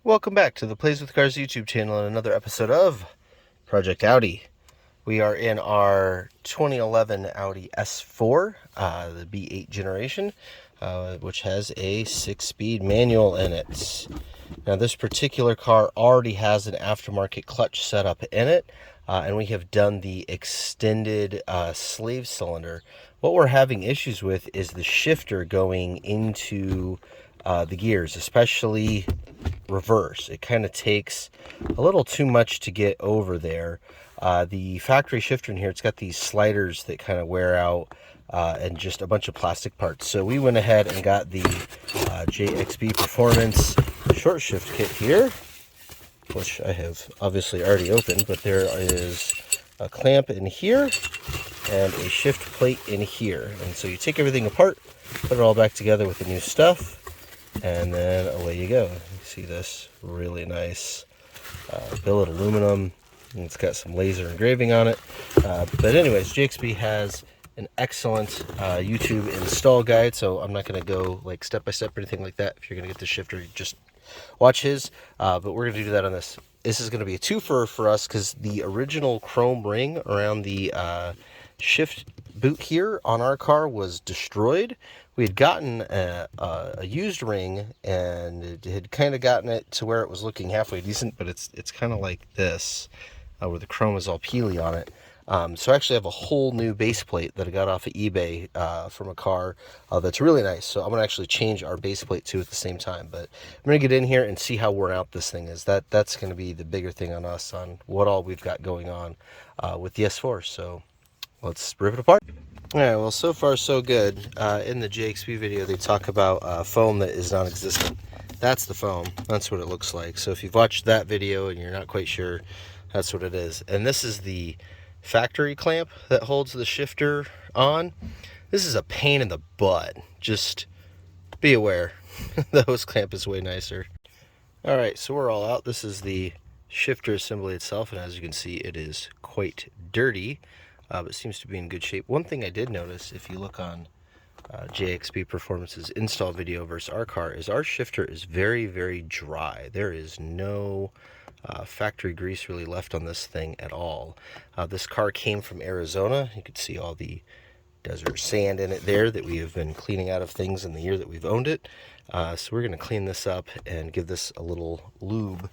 Welcome back to the Plays with Cars YouTube channel and another episode of Project Audi. We are in our 2011 Audi S4, the B8 generation, which has a 6-speed manual in it. Now this particular car already has an aftermarket clutch setup in it, and we have done the extended slave cylinder. What we're having issues with is the shifter going into the gears, especially reverse. It kind of takes a little too much to get over there. The factory shifter in here, it's got these sliders that kind of wear out and just a bunch of plastic parts. So we went ahead and got the JXB Performance short shift kit here, which I have obviously already opened, but there is a clamp in here and a shift plate in here. And so you take everything apart, put it all back together with the new stuff, and then away you go. You see this really nice billet aluminum, and it's got some laser engraving on it. But anyways, JXB has an excellent YouTube install guide, so I'm not going to go like step by step or anything like that. If you're going to get the shifter, just watch his. But we're going to do that on this. This is going to be a twofer for us because the original chrome ring around the shift boot here on our car was destroyed. We had gotten a used ring, and it had kind of gotten it to where it was looking halfway decent, but it's kind of like this, where the chrome is all peely on it. So I actually have a whole new base plate that I got off of eBay from a car that's really nice. So I'm going to actually change our base plate too at the same time. But I'm going to get in here and see how worn out this thing is. That's going to be the bigger thing on us, on what all we've got going on with the S4. So let's rip it apart. All right, well, so far so good. In the JXB video, they talk about foam that is non-existent. That's the foam. That's what it looks like. So if you've watched that video and you're not quite sure, that's what it is. And this is the factory clamp that holds the shifter on. This is a pain in the butt. Just be aware. The hose clamp is way nicer. All right, so we're all out. This is the shifter assembly itself, and as you can see, it is quite dirty. But seems to be in good shape. One thing I did notice, if you look on JXB Performance's install video versus our car, is our shifter is very, very dry. There is no factory grease really left on this thing at all. This car came from Arizona. You can see all the desert sand in it there that we have been cleaning out of things in the year that we've owned it. So we're going to clean this up and give this a little lube.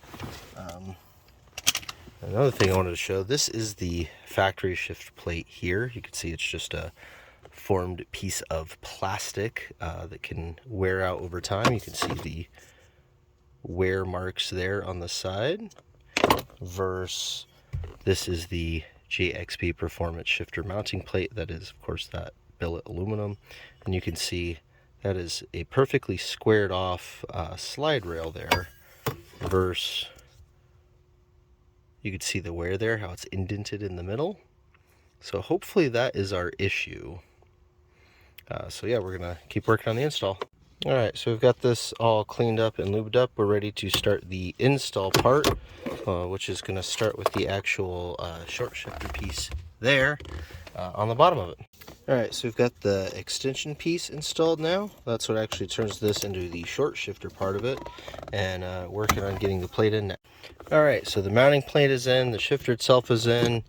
Another thing I wanted to show, this is the factory shift plate here. You can see it's just a formed piece of plastic that can wear out over time. You can see the wear marks there on the side. Versus this is the JXB Performance shifter mounting plate. That is, of course, that billet aluminum. And you can see that is a perfectly squared off slide rail there. Versus, you can see the wear there, how it's indented in the middle. So hopefully that is our issue. So yeah, we're going to keep working on the install. All right, so we've got this all cleaned up and lubed up. We're ready to start the install part, which is going to start with the actual short shifter piece there on the bottom of it. All right, so we've got the extension piece installed now. That's what actually turns this into the short shifter part of it, and working on getting the plate in now. All right, so the mounting plate is in, the shifter itself is in.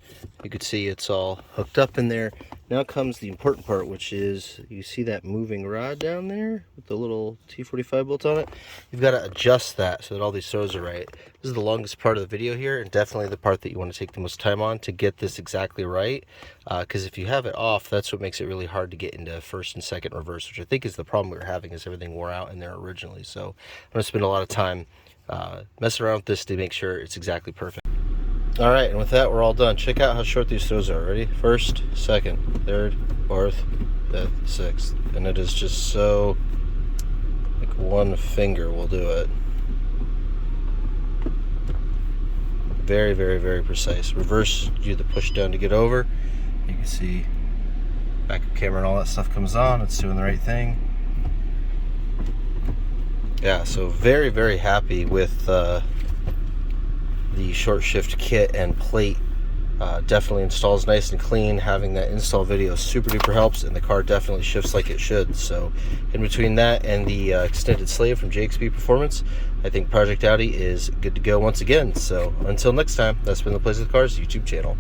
You can see it's all hooked up in there. Now comes the important part, which is, you see that moving rod down there with the little T45 bolt on it? You've got to adjust that so that all these throws are right. This is the longest part of the video here, and definitely the part that you want to take the most time on to get this exactly right. Because if you have it off, that's what makes it really hard to get into first and second reverse, which I think is the problem we were having, is everything wore out in there originally. So I'm going to spend a lot of time messing around with this to make sure it's exactly perfect. All right, and with that, we're all done. Check out how short these throws are. Ready? First, second, third, fourth, fifth, sixth. And it is just so, like, one finger will do it. Very, very, very precise. Reverse, you do the push down to get over. You can see backup camera and all that stuff comes on. It's doing the right thing. Yeah, so very, very happy with the short shift kit and plate Definitely installs nice and clean. Having that install video super duper helps, and the car definitely shifts like it should. So in between that and the extended slave from JXB Performance, I think Project Audi is good to go once again. So until next time, that's been the Plays with Cars YouTube channel.